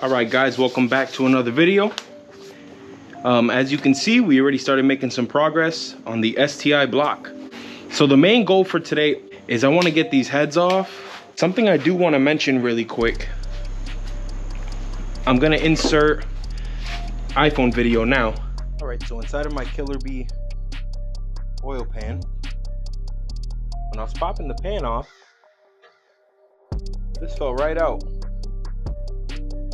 Alright guys, welcome back to another video. As you can see, we already started making some progress on the STI block. So the main goal for today is I want to get these heads off. Something I do want to mention really quick. I'm going to insert iPhone video now. Alright, so inside of my Killer Bee oil pan, when I was popping the pan off, this fell right out.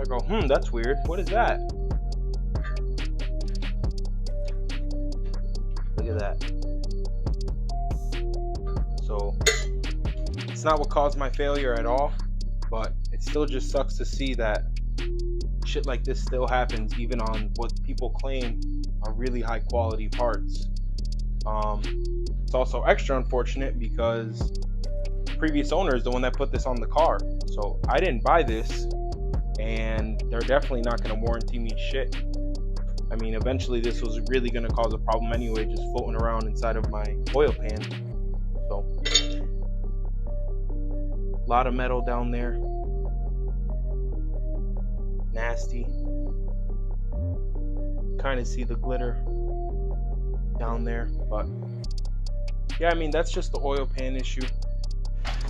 I go, that's weird. What is that? Look at that. So, it's not what caused my failure at all, but it still just sucks to see that shit like this still happens even on what people claim are really high quality parts. It's also extra unfortunate because the previous owner is the one that put this on the car. So I didn't buy this, and they're definitely not going to warranty me shit. I mean, eventually this was really going to cause a problem anyway, just floating around inside of my oil pan. So, a lot of metal down there. Nasty. Kind of see the glitter down there, but yeah, I mean, that's just the oil pan issue.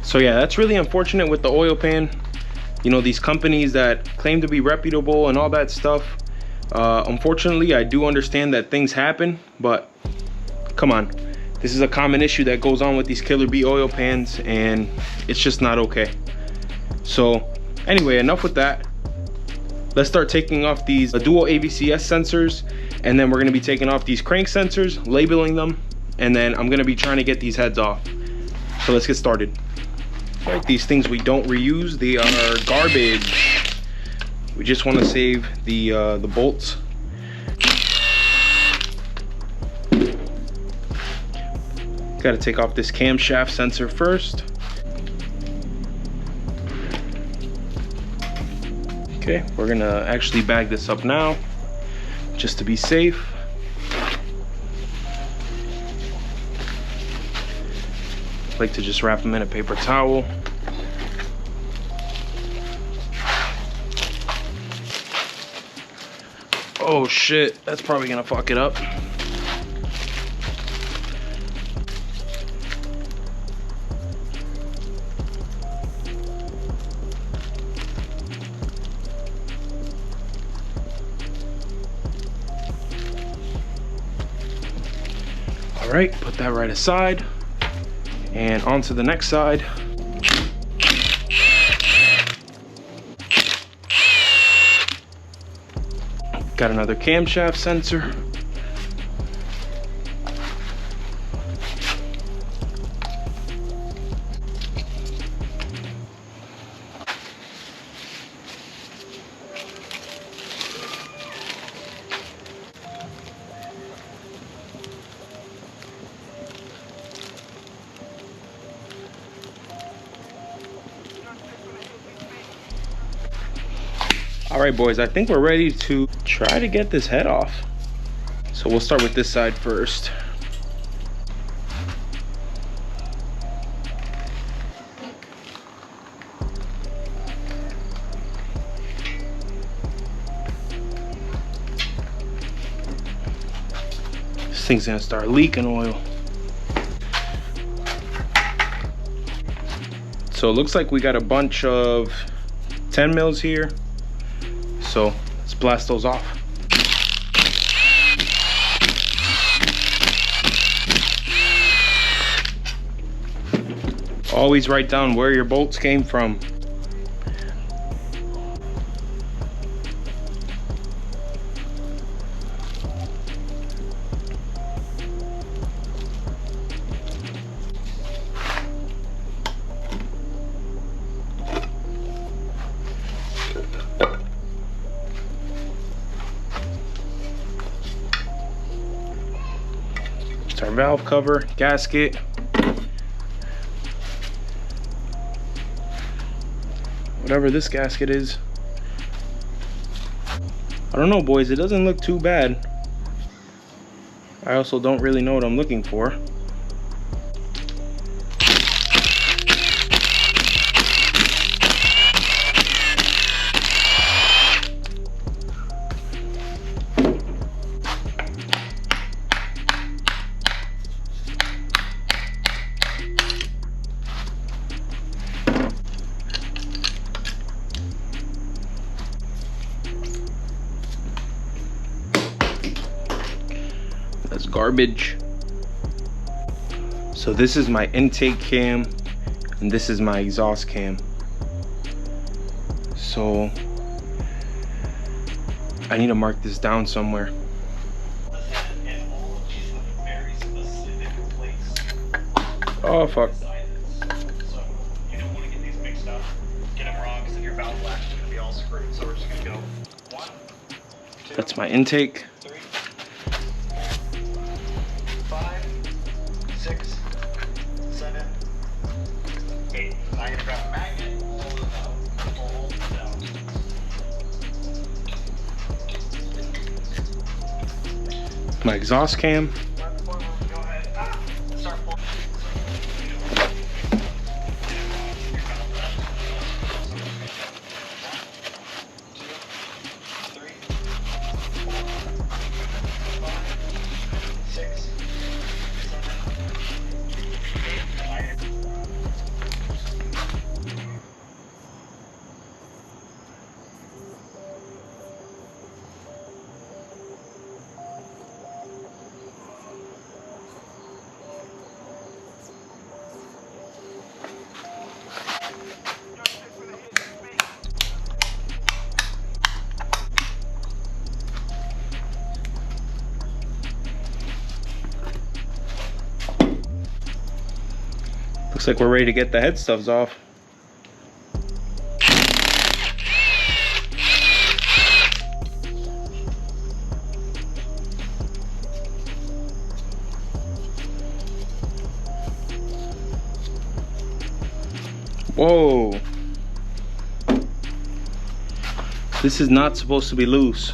So yeah, that's really unfortunate with the oil pan. You know, these companies that claim to be reputable and all that stuff, unfortunately, I do understand that things happen, but come on. This is a common issue that goes on with these Killer Bee oil pans, and it's just not okay. So anyway, enough with that. Let's start taking off these dual AVCS sensors, and then we're going to be taking off these crank sensors, labeling them, and then I'm going to be trying to get these heads off. So let's get started. Right, these things we don't reuse, they are garbage. We just want to save the bolts. Got to take off this camshaft sensor first. Okay, we're gonna actually bag this up now, just to be safe. I like to just wrap them in a paper towel. Oh shit, that's probably gonna fuck it up. All right, put that right aside. And on to the next side. Got another camshaft sensor. All right, boys, I think we're ready to try to get this head off. So we'll start with this side first. This thing's gonna start leaking oil. So it looks like we got a bunch of 10 mils here. So let's blast those off. Always write down where your bolts came from. Our valve cover, gasket, whatever this gasket is. I don't know, boys, it doesn't look too bad. I also don't really know what I'm looking for. garbage. So this is my intake cam and this is my exhaust cam. So I need to mark this down somewhere. Oh fuck. So you don't want to get these mixed up. Get them wrong because then your valve latch is going to be all screwed. So we're just going to go 1, 2, That's my intake. 3, 5, 6, 7, 8. Now you've got a magnet. Hold it out. Hold it down. My exhaust cam. Go ahead. Start pulling. Looks like we're ready to get the head stuffs off. Whoa. This is not supposed to be loose.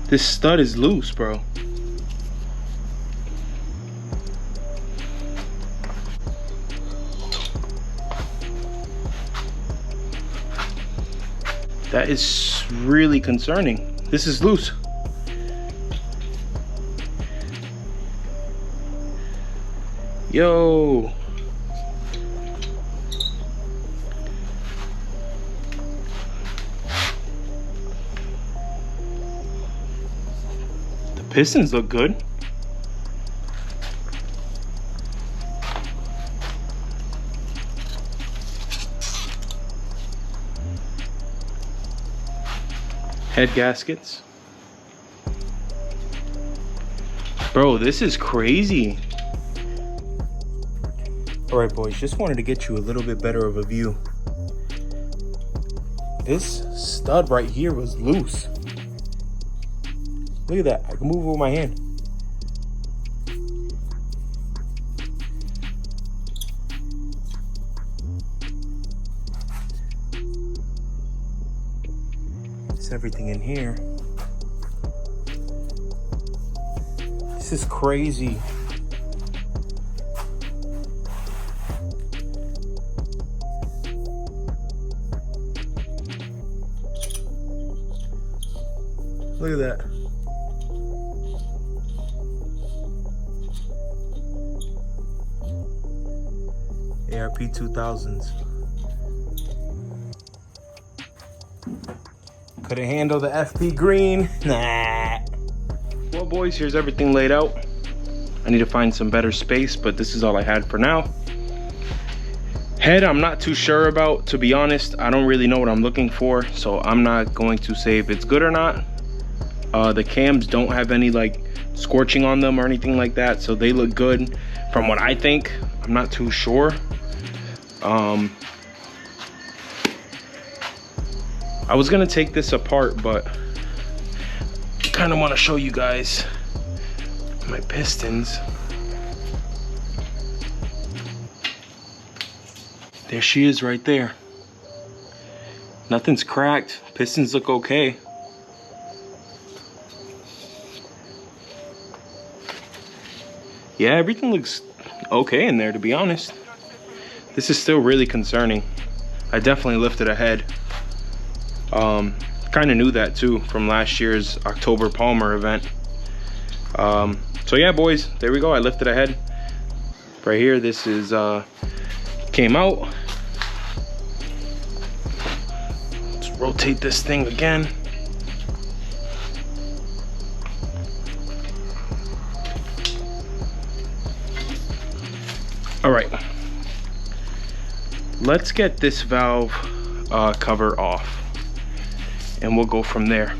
This stud is loose, bro. That is really concerning. This is loose. Yo. The pistons look good. Head gaskets. Bro, this is crazy. All right, boys, just wanted to get you a little bit better of a view. This stud right here was loose. Look at that, I can move it with my hand. Everything in here. This is crazy. Look at that. ARP 2000s. Couldn't handle the FP green. Nah. Well, boys, here's everything laid out. I need to find some better space, but this is all I had for now. Head, I'm not too sure about, to be honest. I don't really know what I'm looking for, so I'm not going to say if it's good or not. The cams don't have any like scorching on them or anything like that, so they look good from what I think. I'm not too sure. I was gonna take this apart, but I kind of want to show you guys my pistons. There she is right there. Nothing's cracked. Pistons look okay. Yeah, everything looks okay in there, to be honest. This is still really concerning. I definitely lifted a head. Kind of knew that too from last year's October Palmer event. So yeah, boys, there we go. I lifted a head right here. This is came out. Let's rotate this thing again. let's get this valve cover off, and we'll go from there.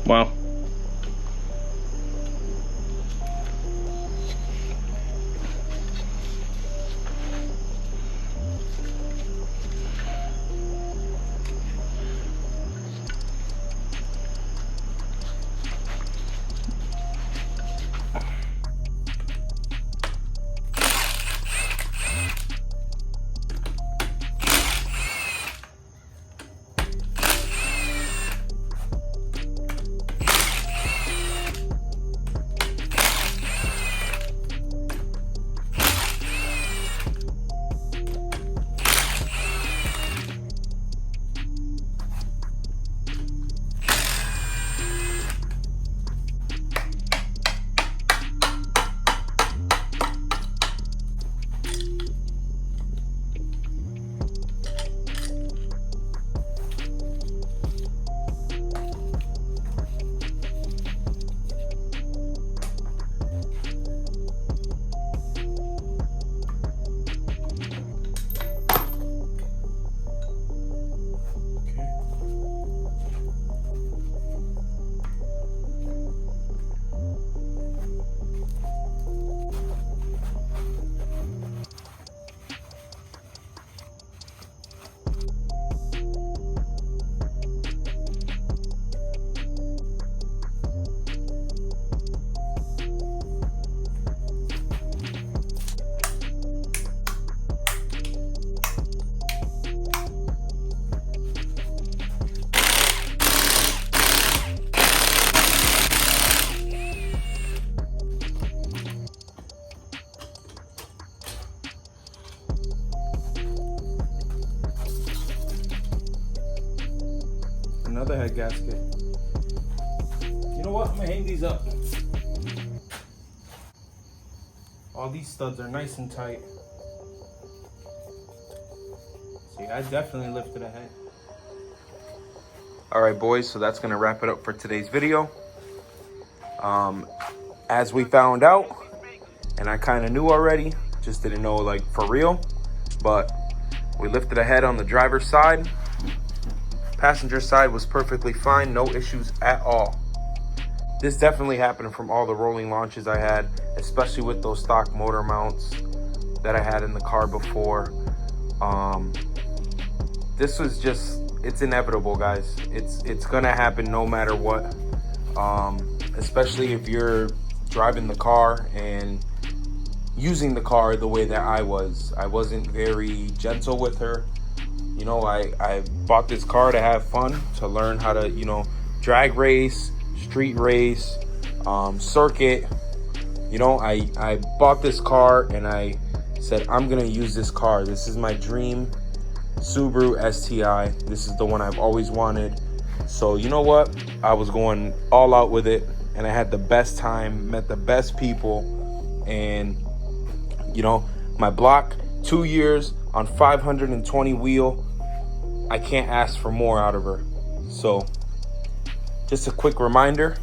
Wow. Another head gasket. You know what? I'm gonna hang these up. All these studs are nice and tight. See, I definitely lifted a head. All right, boys, so that's gonna wrap it up for today's video. As we found out, and I kind of knew already, just didn't know like for real, but we lifted a head on the driver's side. Passenger side was perfectly fine, no issues at all. This definitely happened from all the rolling launches I had, especially with those stock motor mounts that I had in the car before. This was just, it's inevitable, guys. It's gonna happen no matter what. Especially if you're driving the car and using the car the way that I was. I wasn't very gentle with her. You know, I bought this car to have fun, to learn how to, you know, drag race, street race, circuit. You know, I bought this car and I said, I'm gonna use this car. This is my dream Subaru STI. This is the one I've always wanted. So you know what? I was going all out with it and I had the best time, met the best people, and you know, my block, 2 years on 520 wheel. I can't ask for more out of her. So just a quick reminder,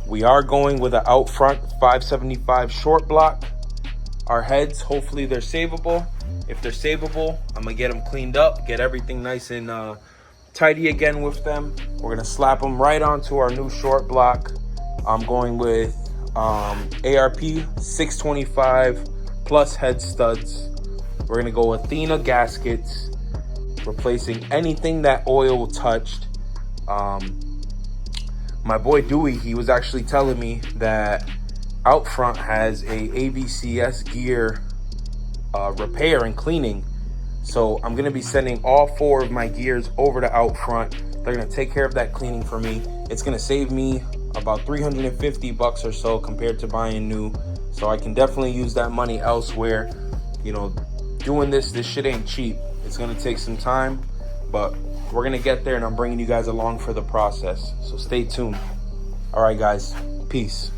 we are going with an out front 575 short block. Our heads, hopefully they're savable. If they're savable, I'm gonna get them cleaned up, get everything nice and tidy again with them. We're gonna slap them right onto our new short block. I'm going with ARP 625 plus head studs. We're gonna go Athena gaskets, replacing anything that oil touched. My boy Dewey, he was actually telling me that out front has a ABCS gear repair and cleaning. So I'm gonna be sending all 4 of my gears over to out front. They're gonna take care of that cleaning for me. It's gonna save me about $350 or so compared to buying new. So I can definitely use that money elsewhere. You know, doing this shit ain't cheap. It's gonna take some time, but we're gonna get there, and I'm bringing you guys along for the process. So stay tuned. All right, guys, peace.